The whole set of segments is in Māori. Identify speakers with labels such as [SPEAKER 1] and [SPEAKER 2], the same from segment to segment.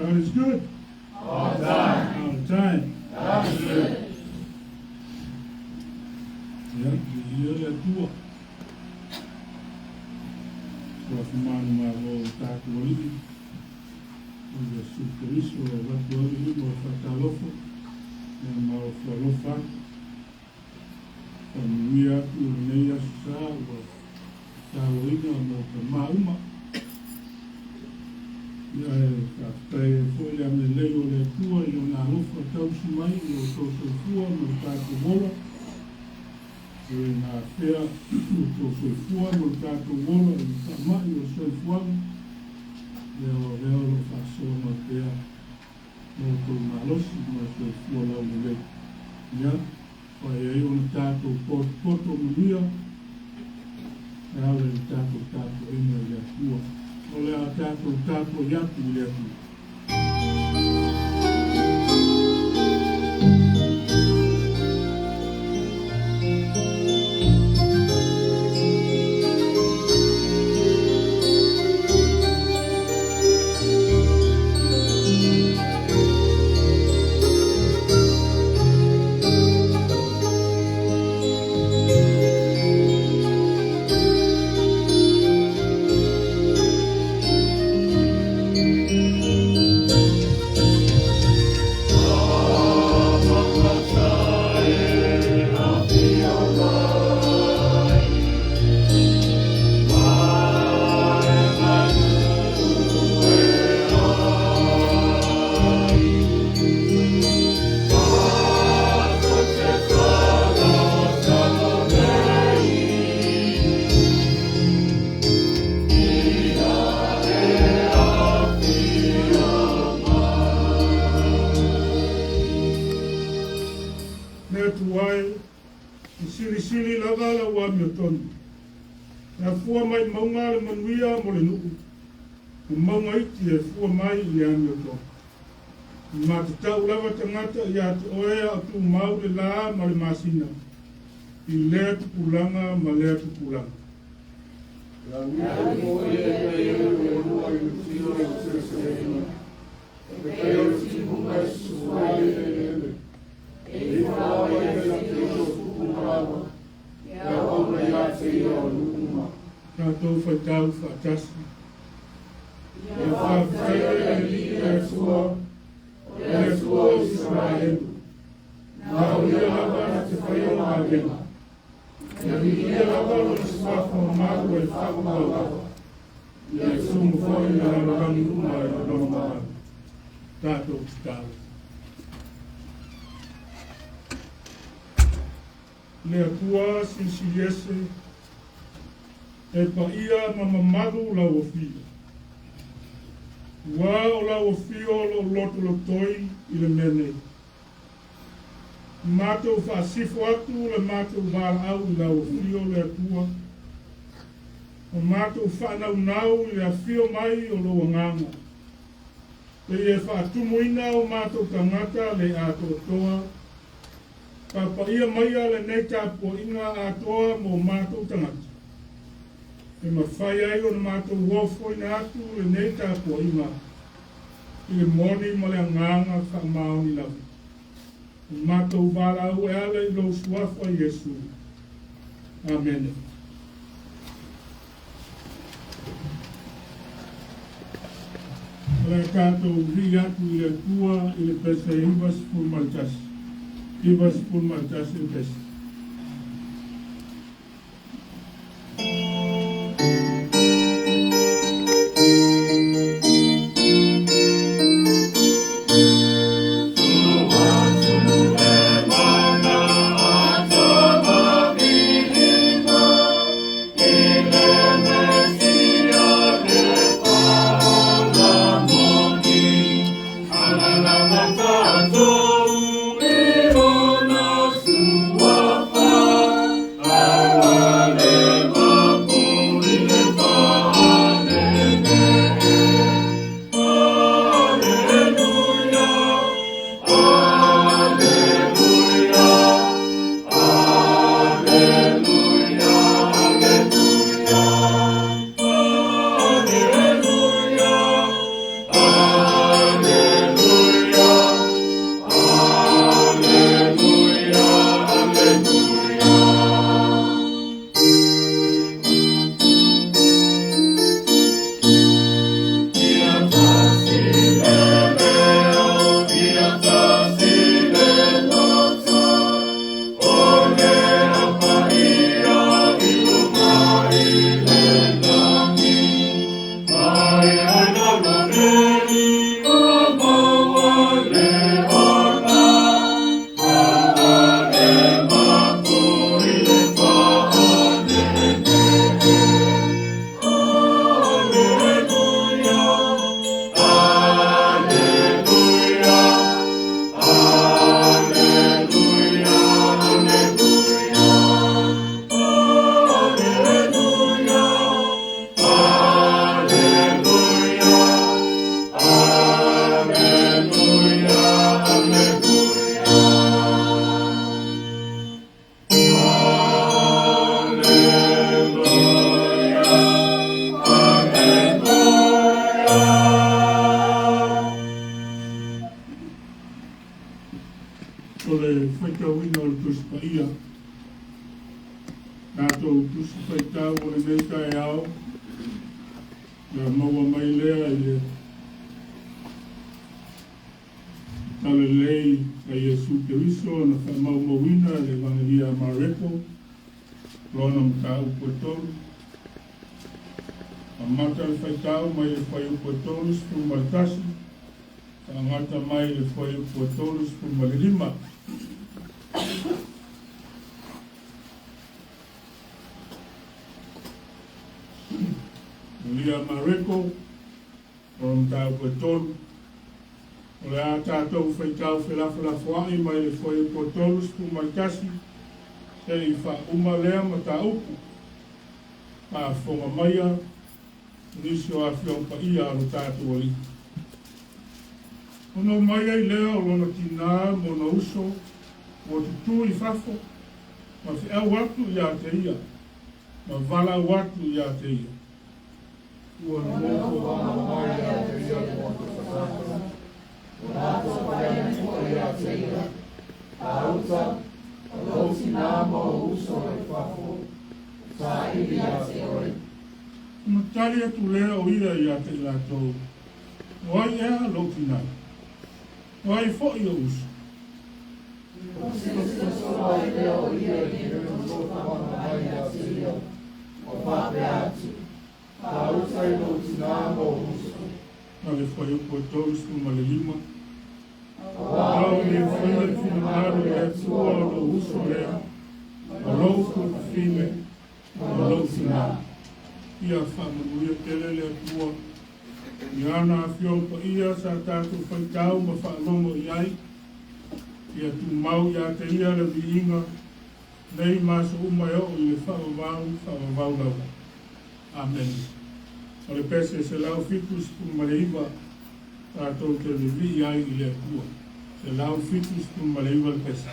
[SPEAKER 1] God is good.
[SPEAKER 2] All the time.
[SPEAKER 1] All the time.
[SPEAKER 2] God is good.
[SPEAKER 1] Yeah, the Atua. So if man will start to leave, the superviso of what God is doing, or Fatalofo, and our Falofa, and we are to Nea Sa, or Tawina, or Mauma. After foi a me leo le tua I ona alofa tausi mai I o soifua mo tātou wola. E nā whea o soifua mo tātou wola I tamai o soifuanga. Leo lo whasoa ma pēa mo tō malosi ma soifua lau mo lei. Ia, whai e ona tātou poto mo nia. E awe I tātou ina I a tua. Ole a tātou yaku I le atu. Sili lava la wa miotoni. Na fua mai maunga le manuia mo le nuku. Maunga iti e fua mai I le amiotoni. Ma te tau lava tangata I ate oea o tu mau le la ma le masina. I lea tu kulanga ma lea tu kulanga.
[SPEAKER 2] La wia mo e e mua I tino e CCCAS. E kei o timu mai suai e e whawa e la tino fukumarawa. Ya ona ya te o nukuma.
[SPEAKER 1] Tātou whaitau whaatasi.
[SPEAKER 2] Ya whawhai li e tua. E tua Israelu. Na o ia lava na te whai o ngāwenga. Ya ia lava o te swafa o maru e whakamawa. Ya sumu fwoi na rangi uma e ronga.
[SPEAKER 1] Tātou tāu. Le Atua CCCAS e pa ia mamamaru la ofia. Wa o la ofia lo loto lo toi I le mene. Mātou whaasifo atu le mātou wāra au I la ofia le Atua. O mātou whanau nau I le afio mai o lo nganga. Te e whaatumuina o mātou tangata le ato toa. Papa ia mai ale nei tāpua inga atoa mo mātou tangata. E ma faia I o na mātou wofo ina atu le nei tāpua inga. I le moni ma le anganga whamao ni lau. O mātou wāra au e ala I lo suafa Yesu. Amen. Le tātou ri atu I le tua I le pese ibas pur maltasi. Ibas pur maltasi le pese.
[SPEAKER 2] Alleluia.
[SPEAKER 1] Ole whaikawina o le tusi paia. Tātou tusi whaikau o le neika e ao. Ia maua mai lea i le tale lei a Iesu Keriso na whamau mawina le vangalia Mareko. Rona mta upo tolu. A mata le whaikau mai le whai upo tolu spu maltasi. A ngata mai le whai upo tolu spu malilima. Lia Mareko, o mta upo tolu. O le a tātou whaikau whelawhalafuai mai le whai upo tolu spu maltasi. Se i wha umalea ma ta upu. A whonga maia, nisi o a whiongpa ia alo tātou ali. Ono maia i lea o lona tina mo na uso, o tutu i whafo, ma whia watu i a te ia, ma vala watu i a te ia.
[SPEAKER 2] Ua moko wana mai a te ia mo te whakatara. Ua nāko whaia mo i a te ia. A uta, a lauti nā mo uso e whafo. Tā ili a te oi.
[SPEAKER 1] Matari atu lea o ia i a te ila tau. Wai ea lauti nā. Wai fo i o uso.
[SPEAKER 2] O sisa soa i lea o ia i te moko wana mai a te ia. O pape atu. A uta i lauti nā mo uso.
[SPEAKER 1] Ma le whai upo tolu spu ma le lima.
[SPEAKER 2] Au le whaia finagalo e Atua o lo uso lea. O louku whine. O lauti nā.
[SPEAKER 1] Ia whamanuia tele le atua. I ana a whiongpa ia sa tātou whaikau ma whaalomo i ai. Ia tu mau i a te ia le viinga. Nei maso umai o i le whaavau lau. Amen. O le pese se lau fitus pu maleiva tātou te le vi ai i le atua. Se lau fitus pu maleiva le pese.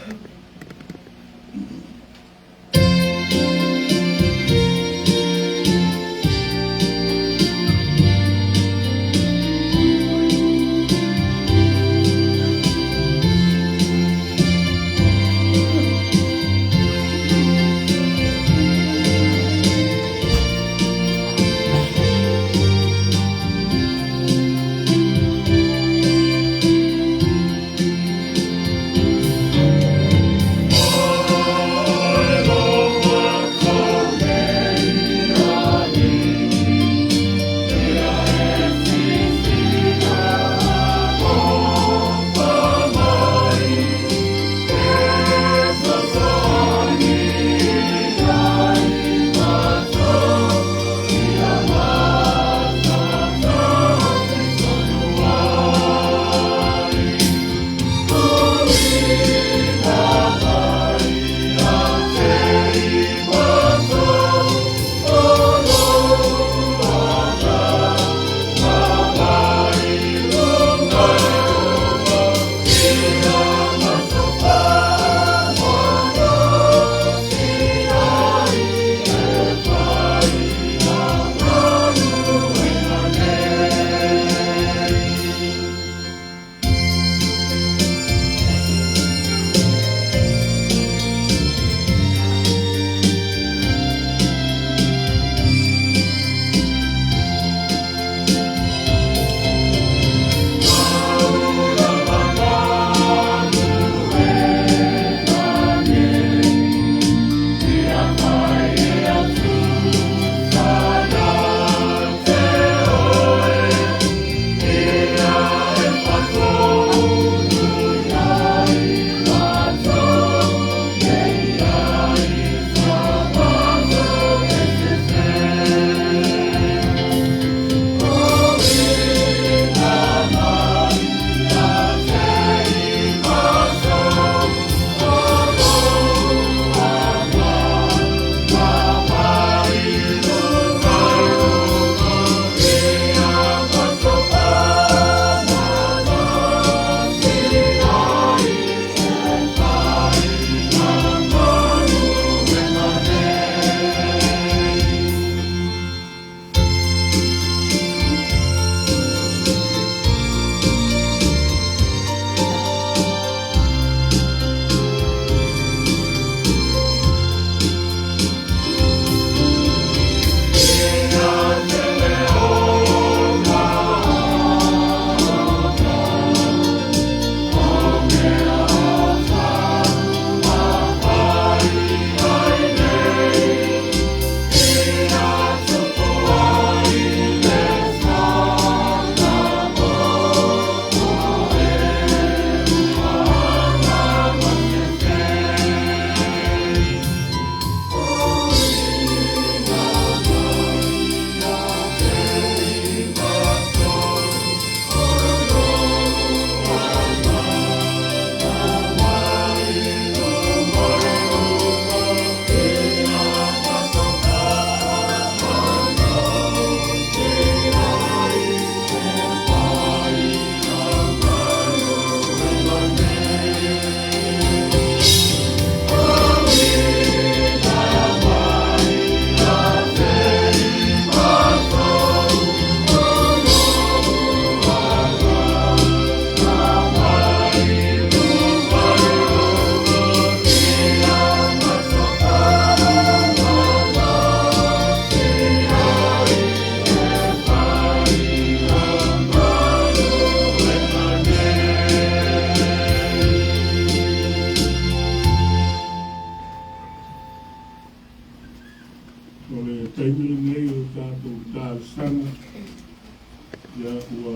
[SPEAKER 1] Atua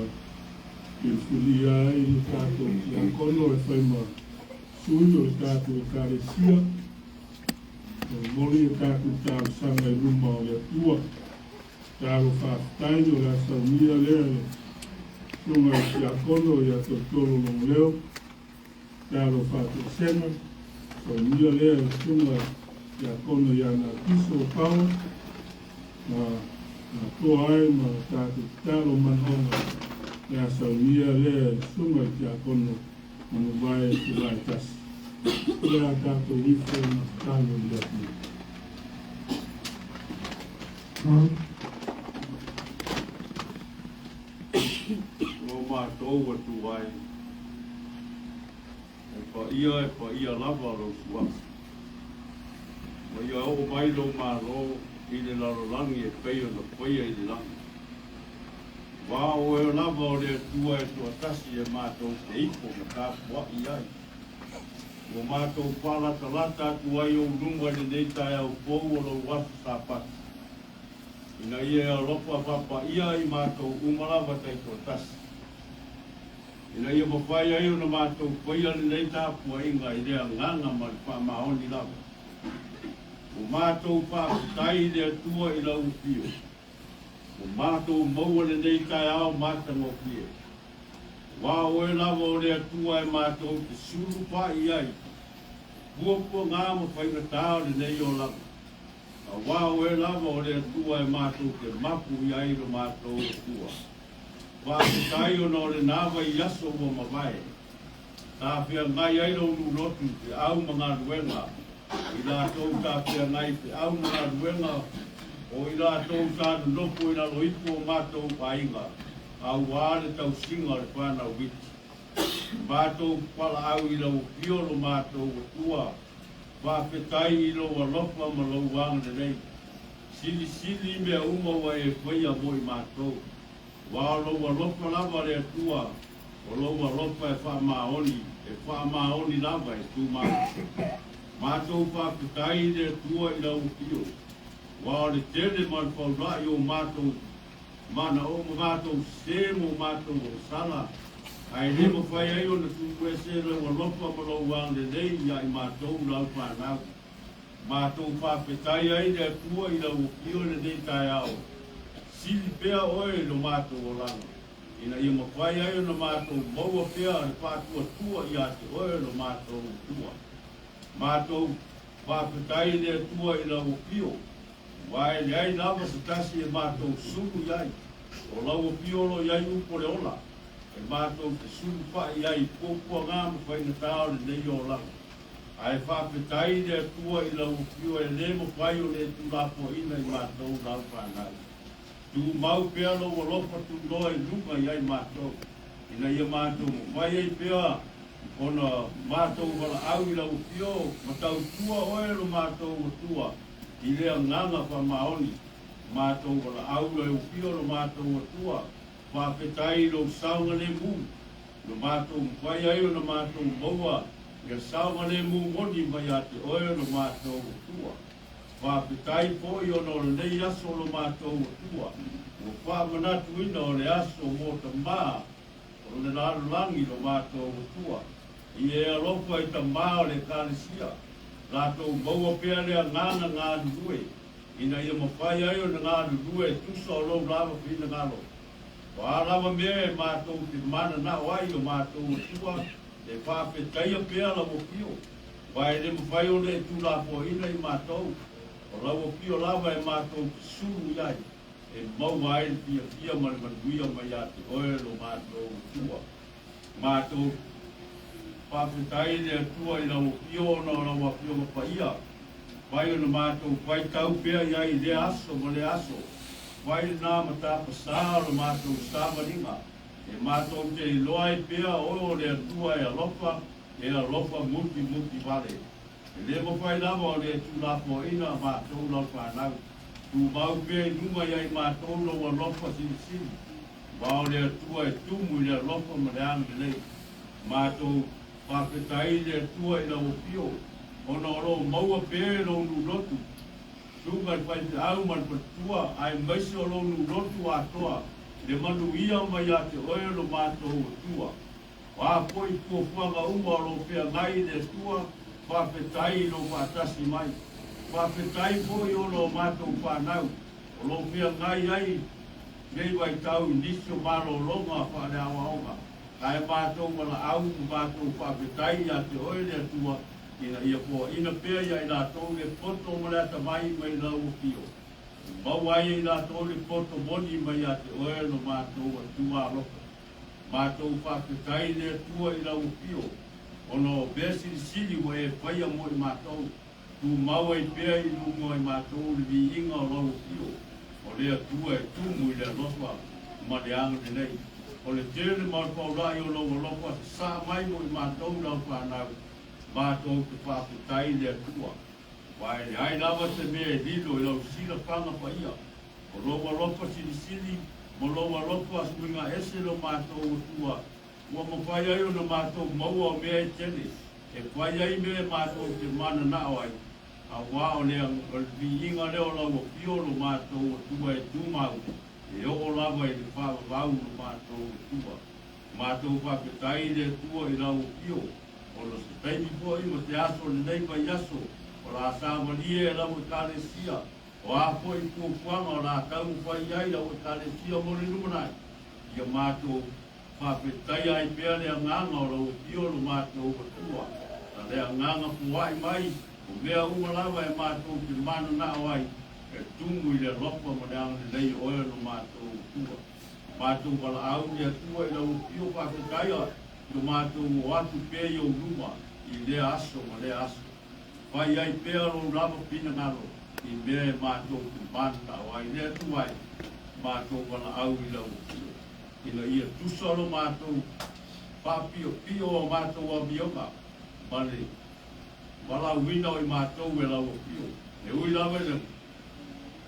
[SPEAKER 1] Pilfilia i tātou ki a kono e whaima sui o tātou e kāresia. Mori e tātou tāu sanga i ruma o le Atua. Tāro whāwhtai o le asaunia lea le sunga i ki a kono i a totoro long leo. Tāro whātou senga. Saunia lea le sunga i a kono i ana piso o paua. Na toa ai ma tātou tāro manhonga. Nea saunia lea sunga i kia kono manu vai ki vai tasi. Lea tātou wifo na tālo i atu.
[SPEAKER 2] O mātou atu ai. E pa ia lava lo sua. Ma ia o mai lo maro i le larolangi e peio na peia i le langi. Wā o e lava o le tua e tua tasi e mātou te iko na ka pua i ai. O mātou pala talata atu ai o nunga le neitai au pou o lo wafu sa pati. Ina ia e lopa papa ia i mātou umalawa tai tua tasi. Ina ia mawhai ai o na mātou paia le neita pua inga i rea nganga ma le wha mahoni lawa. O mātou whaakutai le atua i lau pio. O mātou maua le nei kai ao mātango pia. Wā oe lawa o le atua e mātou te suru pa i ai. Puapua ngā ma whaina tāo le nei o langa. A wā oe lawa o le atua e mātou te mapu i ai lo mātou atua. Wā te tai o no le nāwa i aso o mawai. Tā pia ngai ai lo nulotu te au mga ruenga. I la tau tā pia ngai te au mga ruenga. O i la tau tātu lopo i la loipo o mātou painga, au wāre tau singa le whānau witi. Mātou pala au i la upio lo mātou atua, whāpetai i lo walopa ma lo wāngane nei. Sili mea umawa e whaia moi mātou. Wā lo walopa lava le atua, o lo walopa e whāmaoni lava e tū mātou. Mātou whāpetai le atua i la upio. Wā le tele man whaurai o mātou, mana o mātou semo mātou o sala. Ai le mo whai ai o na tūku e se lau a lopa ma lau wāng le nei ia i mātou lau whanau. Mātou whāpetai ai le atua i lau o pio le nei tai ao. Sili pea oe lo mātou o langa. Ina ia mo whai ai o na mātou maua pea le pātua tua i ate oe lo mātou o tua. Mātou whāpetai le atua i lau o pio. Wai le ai lava se tasi e mātou suru iai. O lau o piolo iai upo le ola. E mātou te suru pa iai pōpua ngāma whaina tāo le nei o langa. Ai whāpetai le atua i lau o pio e le mo whai o le tu lapo ina i mātou lau whanau. Tu mau pea lo o lopa tu loa i lunga iai mātou. Ina ia mātou mo whai ai pea. Ona mātou wala au i lau o pio. Matau tua oe lo mātou o tua. I lea nganga wha maoni, mātou wala au e upio lo mātou atua, whāpetai lo saunga le mū, lo mātou mwhai ai o lo mātou maua, ia saunga le mū moni mai ate oe lo mātou atua. Whāpetai po i ono le nei aso lo mātou atua, o whāmanatu ina o le aso mō ta mā, o le laro langi lo mātou atua, i e alofa i ta mā o le kālesia. Rātou maua pēr lea ngāna ngādu rue. Ina ia mawhai ai o na ngādu rue, tusa o lau lava finagalo. Wā lava mea e mātou te mana na wai o mātou atua, e whāpetaia pēr la mo pio. Wai le mawhai o le tu lapo ina i mātou. O lau o pio lava e mātou te suru iai. E maua ai pia mani manuia mai ate oe lo mātou atua. Mātou whāpetai le atua i lau pio na o lau pio ma paia. Wai o na mātou wai tau pēr iai le aso ma le aso. Wai nā matapa sā o mātou sāmaringa. E mātou te loa i pēr o le atua e alofa muti vale. E le mo whai lava o le tu lapo ina mātou lau whanau. Tu mau pēr nunga iai mātou lau alofa sini. Wā o le atua e tumu i le alofa ma le anga nei. Mātou whāpetai le atua i lau pio, ona o lo maua pēr lo nu lotu. Tunga i whai te au man patua, ai maisi o lo nu lotu atoa, le manuia mai a te oe lo mātou tua. Wā poi kua whanga ua lo pia ngai le tua, whawhetai lo whatasi mai. Whawhetai poi o lo mātou whanau, o lo pia ngai ai, nei wai tau nisio maro longa whare awa onga. Kai mātou wala au, mātou whawhetai a te oe le tua, ina ia poa, ina pia ia ina tau le poto malata mai mai lau pio. Mawai ina tau le poto moni mai a te oe no mātou a tua loko. Mātou whawhetai le tua i lau pio. Ono besi sili wa e whaia mo i mātou. Tu maua i pia i lungo i mātou li vi inga o lau pio. O lea tua e tumu i lea loswa ma le anga de nei. O le tere mau paurai o lau loko a sa mai mo i mātou lau whanau. Mātou te whawhetai le tua. Wai le ai lawa te mea lilo i lau sila whanga whaia. O loa lopa sili sili. Mo loa lopa suinga ese lo mātou tua. Ua mo whai ai o na mātou maua o mea i tene. E whai ai mea mātou te mana nao ai. A wā o lea vi inga leo lau o pio lo mātou tua e tūmau. E o lawa i le whawa vau lo mātou tua. Mātou whakatai le tua i lau o pio. O lo se taimi po i mo te aso le nei vai aso. O la sāmalie e lau o tāle sia. O a po i kua whanga o la tau whai ai lau o tāle sia mo le numanai. Ia mātou whawhetai ai pēr lea nganga o lau pio lo mātou o tua. Ta lea nganga puai mai, o mea umalawa e mātou ki mana nao ai, e tungu i lea lopa mo lea ngane lei oe lo mātou o tua. Mātou wala au lea tua i lau pio whawhetai ai, lo mātou o atu pē i o luma, i lea aso ma lea aso. Whai ai pēr lo lava finagalo, i mea e mātou ki mana o ai lea tuai, mātou wala au i lau pio. Ina ia tusalo mātou, whapio pio o mātou a bionga, male, wala wina o i mātou e lau pio. E ui lawe le,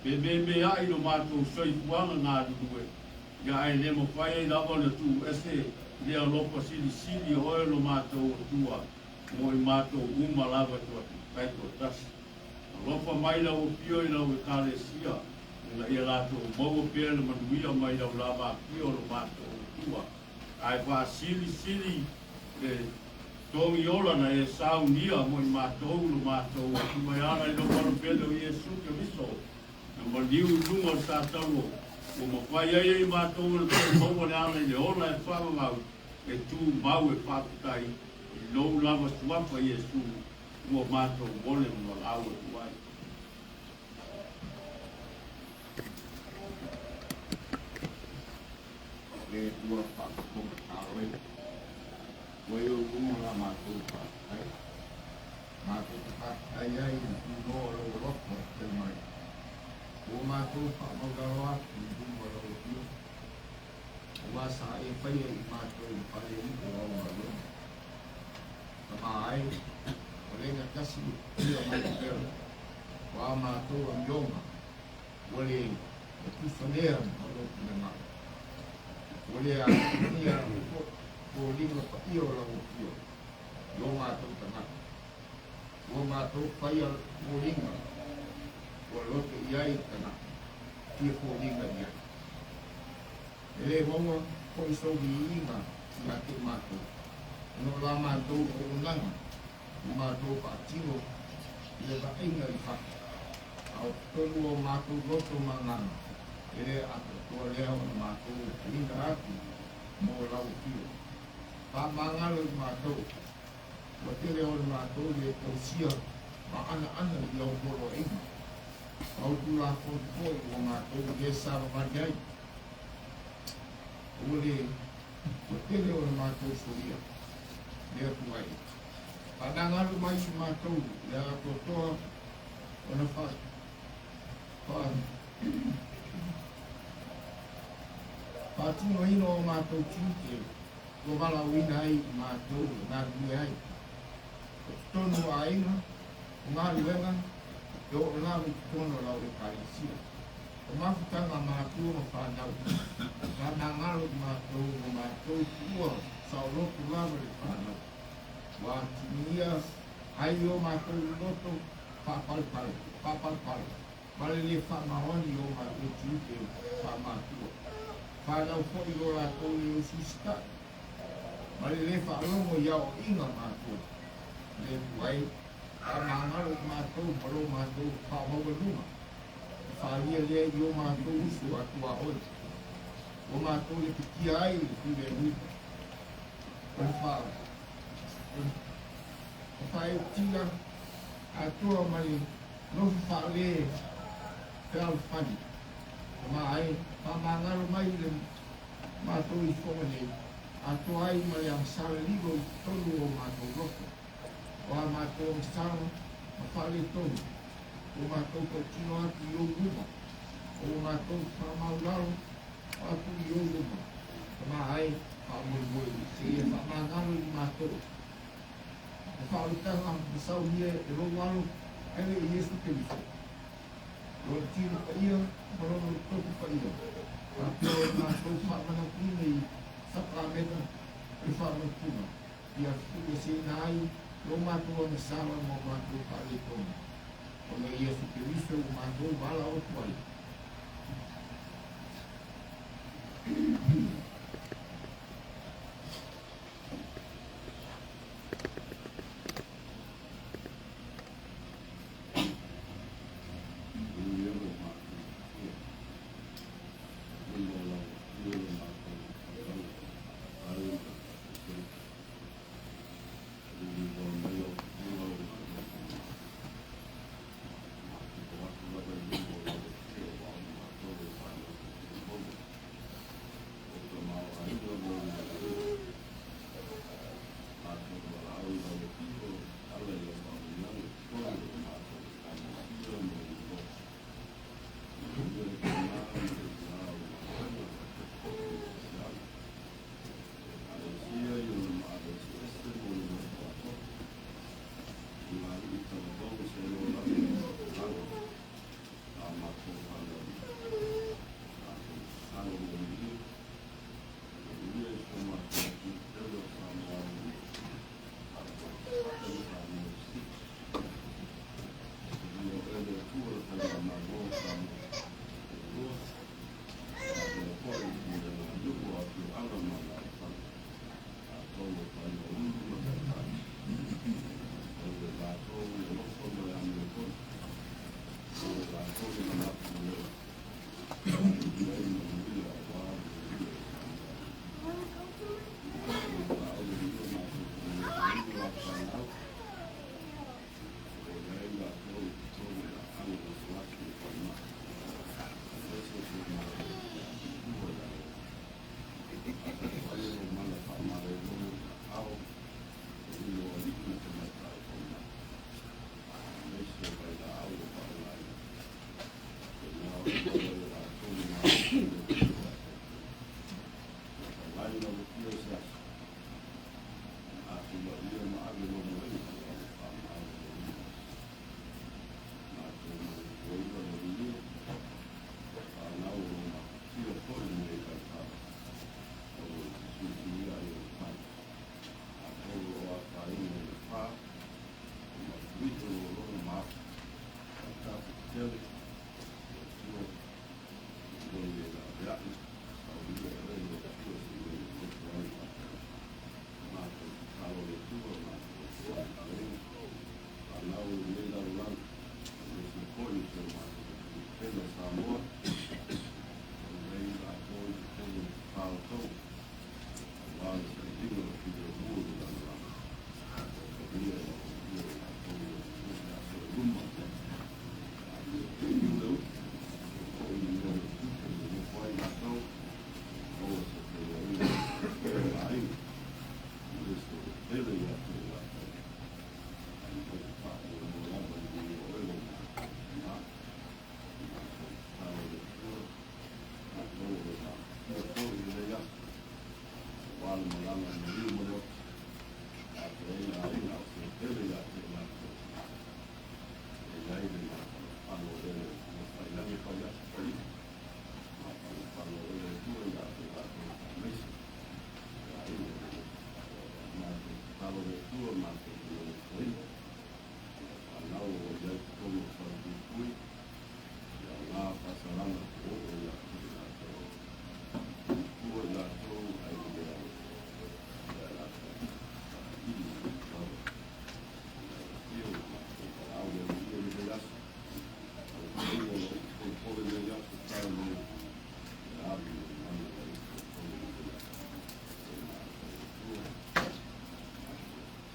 [SPEAKER 2] pe me ai no mātou soi kuanga ngā rurue, ia ai le mo whai ai lawa le tu ese, lea lopa sili sili oe lo mātou o tua, mo i mātou uma lawa tua, kaito tasi. Lopa mai lau pio i lau e kāle sia, ina ia lātou maua pēr le manuia mai lau lava pio lo mātou tua. Ai wha sili e tongi ola na e saunia mo i mātou lo mātou tua. E ana i lo maro pēr o Iesu ke miso. Na maniu i lunga o tātau o ma whai ai mātou le pēr maua le ana i le ola e whamangau e tū mau e whaputai i lou lava tuapa Iesu ua mātou mole mo lau e tuai.
[SPEAKER 3] Le tua whakakonga tāroe. Koe o runga la mātou whakatai. Mātou te whakatai ai na tūnoa lau roka te mai. O mātou whakamagaro atu i runga lau pio. O wasa e whaia i mātou i whare i o au marua. Tama ai, o lenga kasi ia mai kera. Wā mātou a mionga. Wale e kuwhanea maro kina ngā. Ole a ia ko linga pa ia o lau pio. Yo mātou tangata. O mātou whaia ko linga. O lote iai tangata. Kia ko linga iai. Ele honga ko iso di inga ia te mātou. No la mātou o unanga. O mātou pa tino. Ile va inga i whaka. Au tonu o mātou loto manganga. Ele atu tua lea o mātou linga atu mo lau pio. Pa mangalo i mātou. Wa te lea o mātou le tausia ma ana i au koro inga. Au tu la koi o mātou le sara mariai. Ole wa te lea o mātou soria. Lea tuai. Pa nangalo mai si mātou lea totoa o na whai. Pātino ino o mātou tūke, ko wala wina ai mātou, ngā rui ai. Ko tonu a inga, o ngā ruenga, e o ngā rui tono lau e kārisia. O mawhutanga mātou o whānau, ka nā ngaro mātou o mātou tua, sa o lotu lawa e whānau. Wā tinia, ai o mātou loto, pāpalpale. Wale le whamahoni o mātou tūke, whamātua. whanau fwoi o rātou i o susita. Ma le whaalongo iau inga mātou. Le puai, a māngaro mātou, paro mātou, whaamaua nunga. Whaalia lea i o mātou usu atua oi. O mātou le pikia ai le tūre ruta. O whaa. O whae o tila, atua mai, nofu whaale, whiau whani. O mā ai, whamangaro mai le mātou i whonganei. Atua ai mai am salaligo i tolu o mātou roko. O a mātou am sala, ma whaale tolu. O mātou ko tino atu i o ruma. O mātou whamauraro, atu i o ruma. O mā ai, whamoi, se ia whamangaro i mātou. O whaolitanga, ma sau hia e rongo ele i Yesu Keriso. O tino pa ia, marono toku pa ia. Atua o mātou whamana kina i Sacramento e whamatuna. Ia fuke se nai, lo mātou ana sala mo mātou whaale tonu. O me Yesu Keriso o mātou wala o tuai.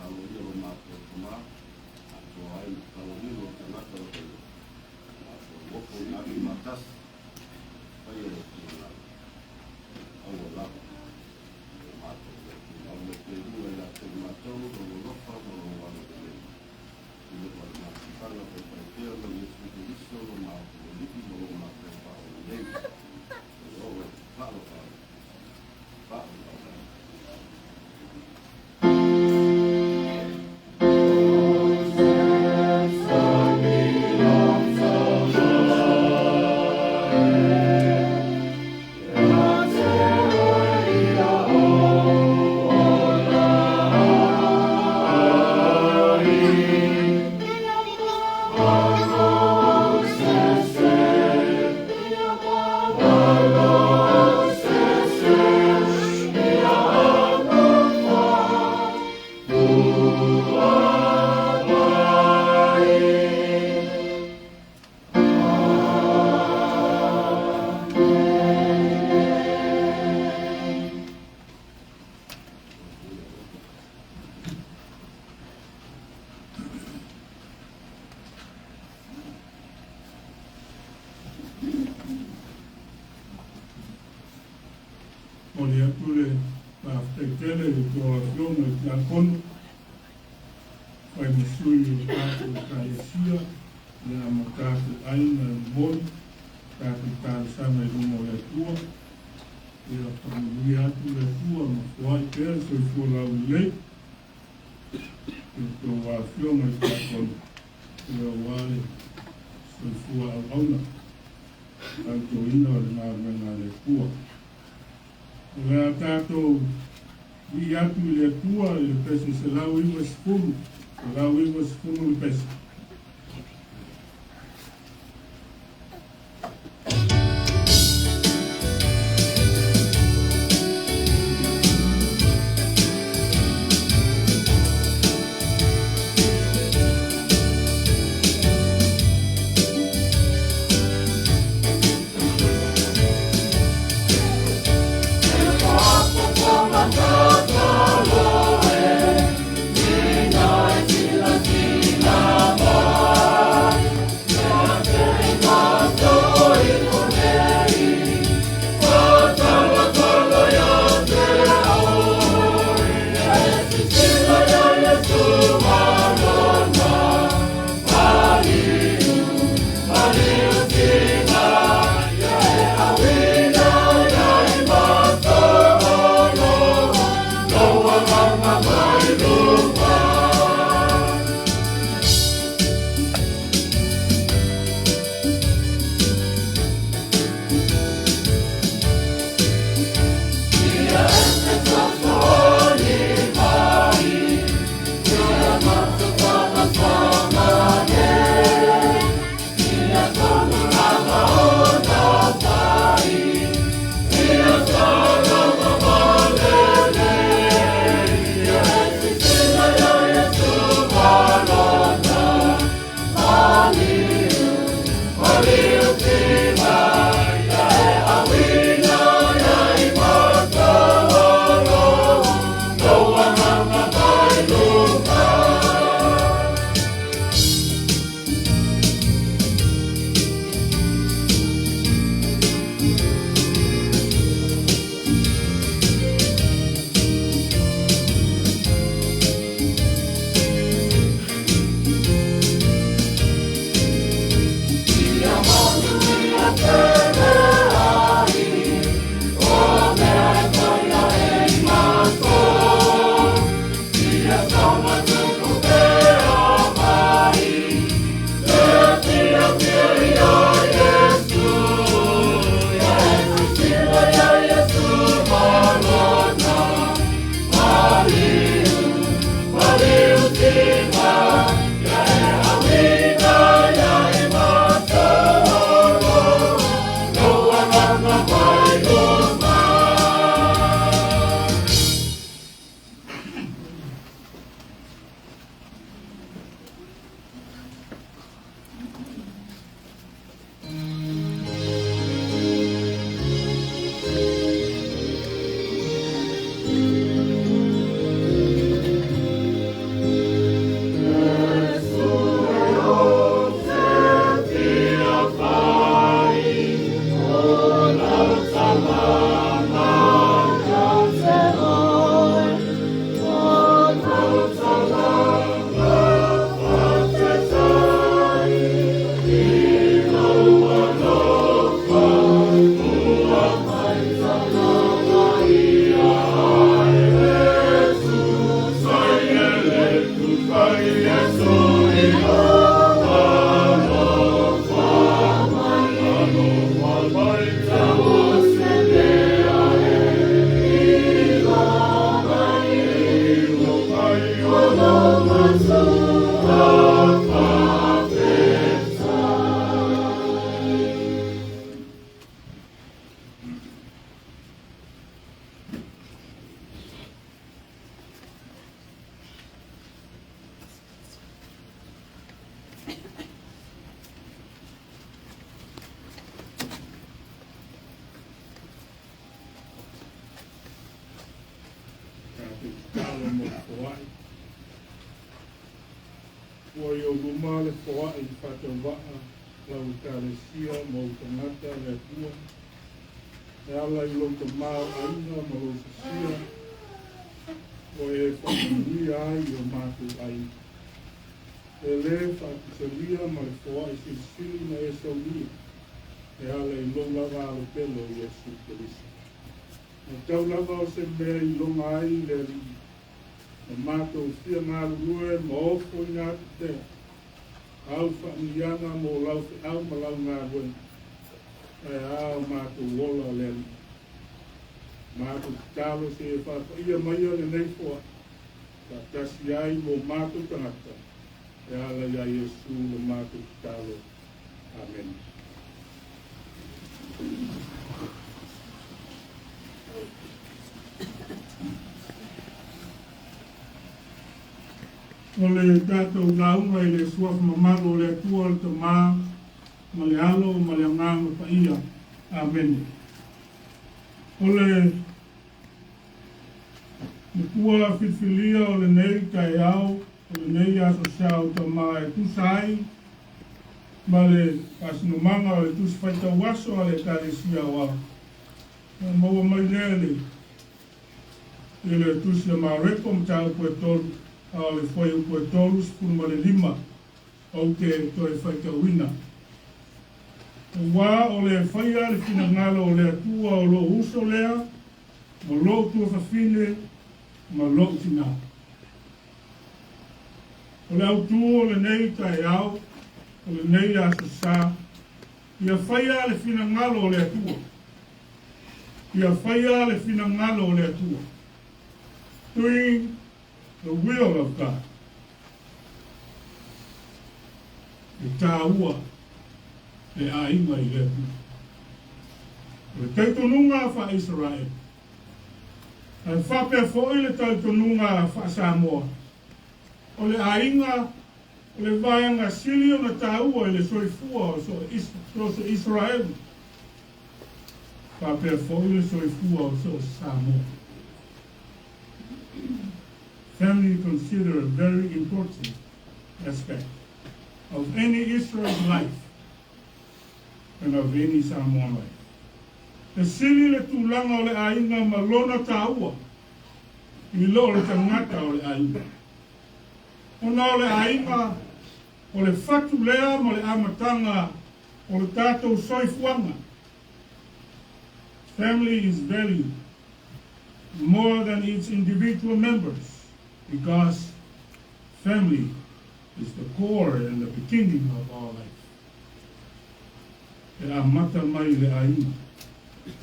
[SPEAKER 3] Salatielu Faletufuga, Atua Salatielu Faletufuga, Woko naki matas, faia finagalo. Awa lava, mato, awa te rua la te matou, o lofa, o wana te lei. Ilo kwa masipala pe paitea, o Yesu Kristo, o mato, o liki, o mato, o lei. O palo, palo.
[SPEAKER 1] O le atule pa petele le toafiona i takono pai masui le atu kalesia le amatatu aina moi tatu tāsama i rungo le atua le apanui atu le fua ma fuai pēr so i fua lau lei le toafiona i takono le wale so i fua au auna au toina le ngā le fua. Ora tātou i atu i le atua i le pese se lau iwa sifunu, le pese.
[SPEAKER 2] Love
[SPEAKER 1] Yo luma le poa I whakawaa lau kāresia mo tangata le atua. E ala I longa māo aina ma lo sasia. O e whakamuia ai o mātou ai. E le whakasalia ma le poa I sili na e saulia. E ala I longa wālo pelo I Yesu Kirisi. E tau lava o se mea I longa ai le li. E mātou fia ngā rurue ma ofo I ngā te. Au whaamiana mo lau te au ma lau ngā rue. E au mātou wola leli. Mātou tālo se e whakaia mai o le nei fua. Ka tasi ai mo mātou tangata. E ala ia Yesu le mātou tālo. Amen. O le tātou naunga I le suaf mamaro le atua le tamā, ma le alo, ma le ngānga paia. Amen. O le kua whiwhilia o le nei kai au, o le nei aso siao tamā e tusai, ma le asinumanga o le tusi whaita waso a le kāresia wā. Maua mai lele, le tusi a māreko mtau koe tolu, a le foi o koe tolu spunu ma le lima, o ke toi whaita wina. O wā o le whaia le finagalo o le atua o lo uso lea, mo lo tua whawhine, ma lo tina. O le autua o le nei tai au, o le nei aso sa, ia whaia le finagalo o le atua. Ia whaia le finagalo o le atua. Doing the will of God. E tāua le ainga I lepu. Le teitonunga wha Israel. E whape foi le teitonunga wha Samoa. O le ainga, o le vaianga sili o na tāua I le soifua o so Israel. Whape foi le soifua o so Samoa. Family considered a very important aspect of any Israel's life and of any Samoan life. E sili le tūlanga o le ainga ma lona tāua, I lo le tangata o le ainga. Ona o le ainga, o le fatu lea ma le amatanga o le tātou soifuanga. Family is valued more than its individual members, because family is the core and the beginning of our life. E amata mai le ainga.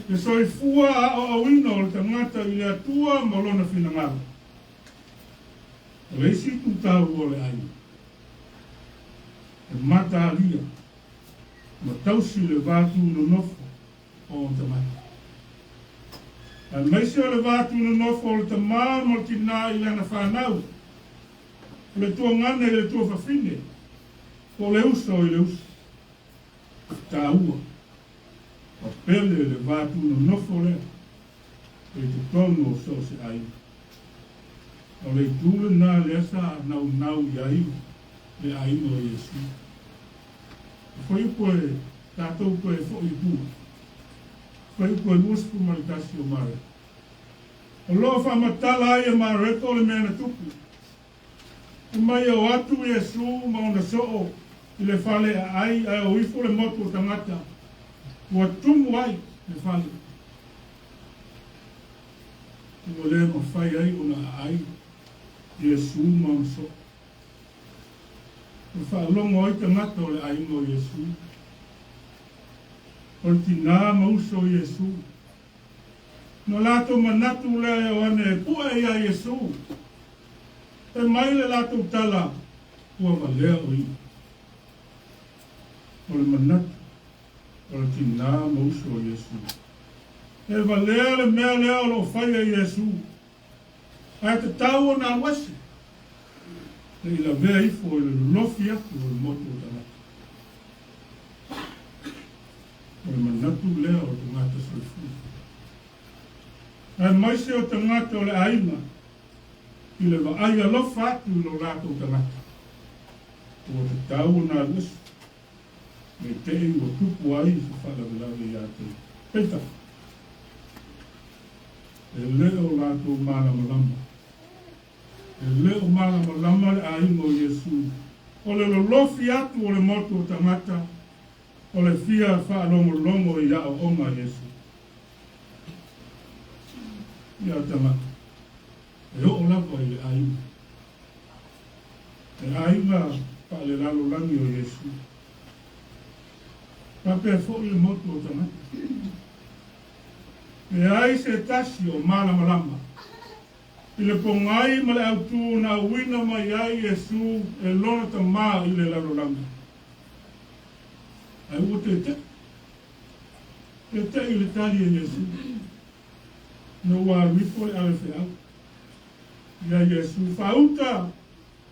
[SPEAKER 1] E soifua a o awina o le tangata I le atua ma lona finagalo. O le isi tūtau o le ainga. E mata alia, ma tausi le vātu no nofo o tamata. A meisi o le vātu no nofo o le tamā mo le tina I lana whanau. Le tua ngane le tua whawhine. O le uso I le uso. Tā ua. O pele le vātu no nofo le. E te tono o so se ai. O le tūle nā le asa nau I ai. Le ai no Yesu. Whai koe tātou koe whoi pua. Whai koe muspu maritasi o mare. O loa whamatala ai e mareko le mea na tupu. E mai o atu Yesu ma ona soo I le whale ai o ifo le motu o tangata. Ua tumu ai le whale. Ua le ma whai ai o na ai Yesu ma ona soo. Ua whaalongo ai tangata o le ai mo Yesu. O le tina mauso Yesu. No lato manatu le o ane pua ia Yesu. E mai le lātou tala, ua malea o i. O le manatu, o le tina mauso o Iesu. E valea le mea lea o lo faia Iesu. Ai te tau o nā wasi. Le ila mea ifo i le lofi aku o le motu o tanatu. O le manatu lea o te ngata soifu. Ai maise o te ngata o le aina. I le vaai alofa atu i lo rātou tanatu. O te tau o nā wasi. Me te i o tupu ai se whalawilawe i ate. Peita. E leo lātou mana malama. E leo mana malama le aimo Iesu. O le lolofi atu o le motu o tangata. O le fia whaalongo i ao onga Iesu. Ia tangata. E o lava i le aimo. E aima whaale lalo langi o Iesu. Pape fo i le motu o tangata. E ai se tasi o mana malama. I le pongai ma le autu na wina mai ai Iesu e lona ta maa i le lalolanga. Ai ua te te. Te te i le tali e Iesu. Na ua ripo e ale fe au. Ia Iesu whauta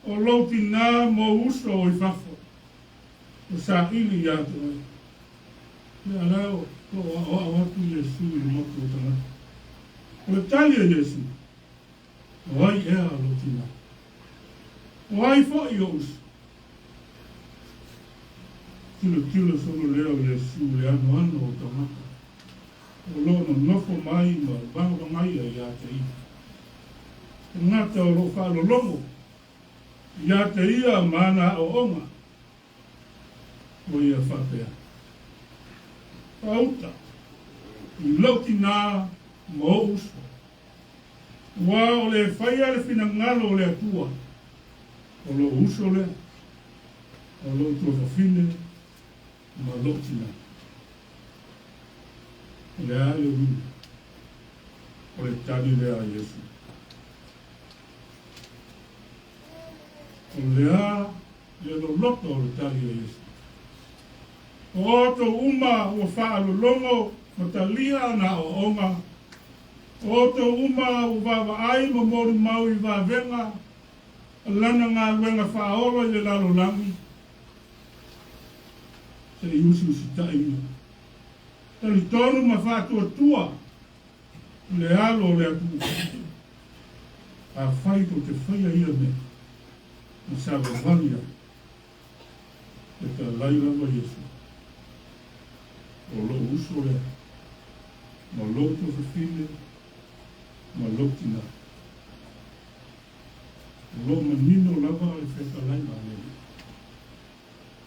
[SPEAKER 1] o lauti nā mo uso o i whafo. O sa ili i atu ai. Ia leo. O atu Iesu i motu o tangata. O le tali e Iesu. O ai ea lo tina. O ai fo i o usu. Tilo sono leo Iesu le ano o tangata. O lono nofo mai ma bango mai a ia te i. Ngata o lo whalo longo. Ia te ia mana o onga. O ia whapea. Pauta, i lauti nā mo uso. Wā o le faia le finagalo o le atua. O lo uso le, o lo tuafafine, ma lauti nā. O le a le wina, o le tani le a Iesu. O le a le lo loto o le tani a Iesu. O to uma ua whaalolongo ma talia na o onga. O to uma ua wawaai ma mori mau i wawenga. Lana ngā luenga whaolo i le lalolangi. Se i usi tainga. Tali tonu ma whātua tua. Le alo le atu. A whai ko te whaia ia me. Ma sawa vania. E ta laila wa Iesu. O lo uso le, ma lo tuafafine, ma lo tina. O lo manino lava e whekalai ma lele.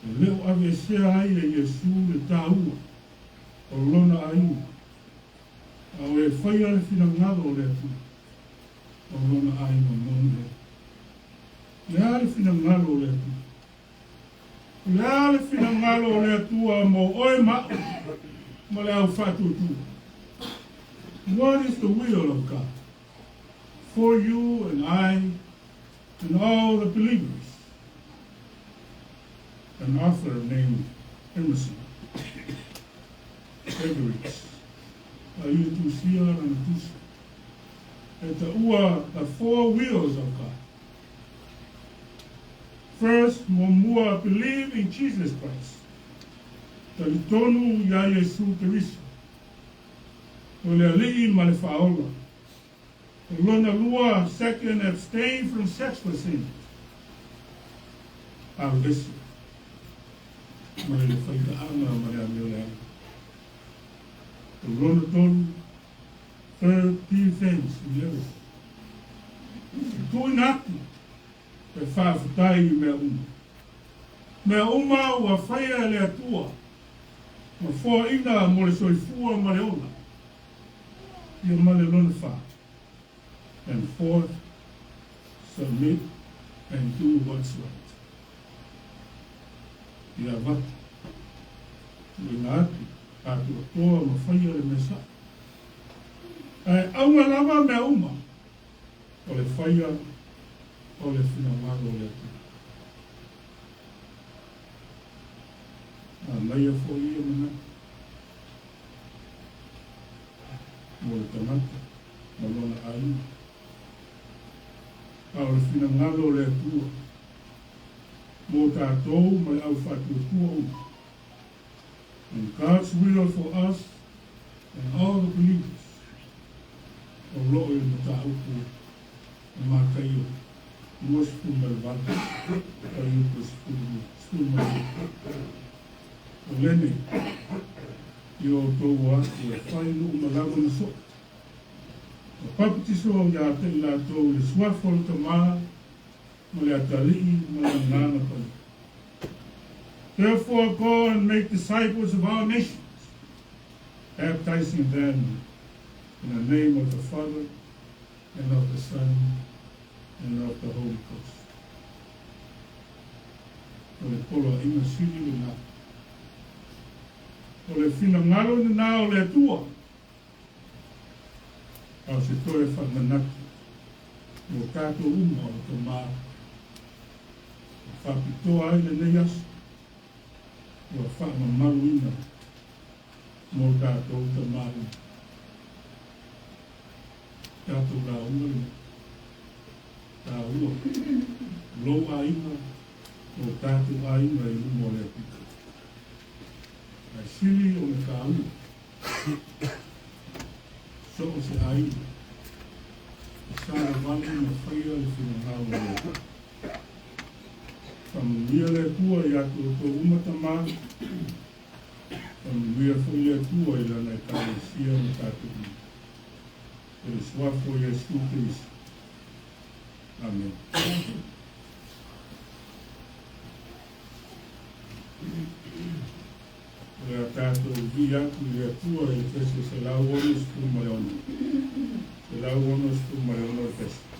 [SPEAKER 1] E leo ave sea ai e Iesu le tāua, o lona ainu. Au e whaia le finagalo le atu, o lona ainu monu le. Le ale finagalo le atu. Le ale finagalo le atua mo oe ma'u, ma le au whatutu. What is the will of God for you and I and all the believers? An author named Emerson Eggerichs. Aiu tusia na tusia. E ta ua the four wills of God. First, mua believe in Jesus Christ. Talitonu ya Yesu Kristo. O le alii ma le whaola. O lona lua, second, abstain from sexual sin. Au lesi. Ma le whaita anga ma le amio le anga. O lona tonu, third, give thanks in the earth. Tui naki. E whaafutai i mea uma. Mea uma ua whaia le atua. Ma fua ina mo le soifua ma le ona. Ia ma le lona wha. And fourth, submit and do what's right. Ia wata. I ngā atu, atu atoa ma whaia le mesa. Aunga lava mea uma. O le whaia o le finagalo le atua. Mai a fo ia mana. Mo le tamata, ma lona aina. A o le finagalo le atua. Mo tātou mai au whatuatua una. And God's will for us and all the believers o loo i mo tāupu e mātai o mua sipu mai wata o i upo sipu mai o lene i o tōu atu e whai nuu malawa na so o papitiso au ia te i lātou le suafo le tamaa ma le atalii ma le nganga pai. Therefore, go and make disciples of all nations, baptizing them in the name of the Father, and of the Son, and of the Holy Ghost. O le polo inga sili le nā. O le finagalo ni nā o le atua. Au se toe whamanaki. O kātou uma o te mā. Whapitoa ai le nei asu. O whamamalu ina. Mo tātou te mālu. Tātou rā ua. Tā ua. Lo a ina. O tātou a ina i umo le pika. Ai sili o me ka ua. So o se a ina. Sāra wale na whaia le finagalo le atua. Whamuia le tua i atu o tō umatama. Whamuia fo le tua i lana e tāle sia na tātou. E le suafo Jesu Kristo. Amen. O le a tātou vi atu i le tua i le tese se lau ono sipu mai ono. Se lau ono sipu mai ono tese.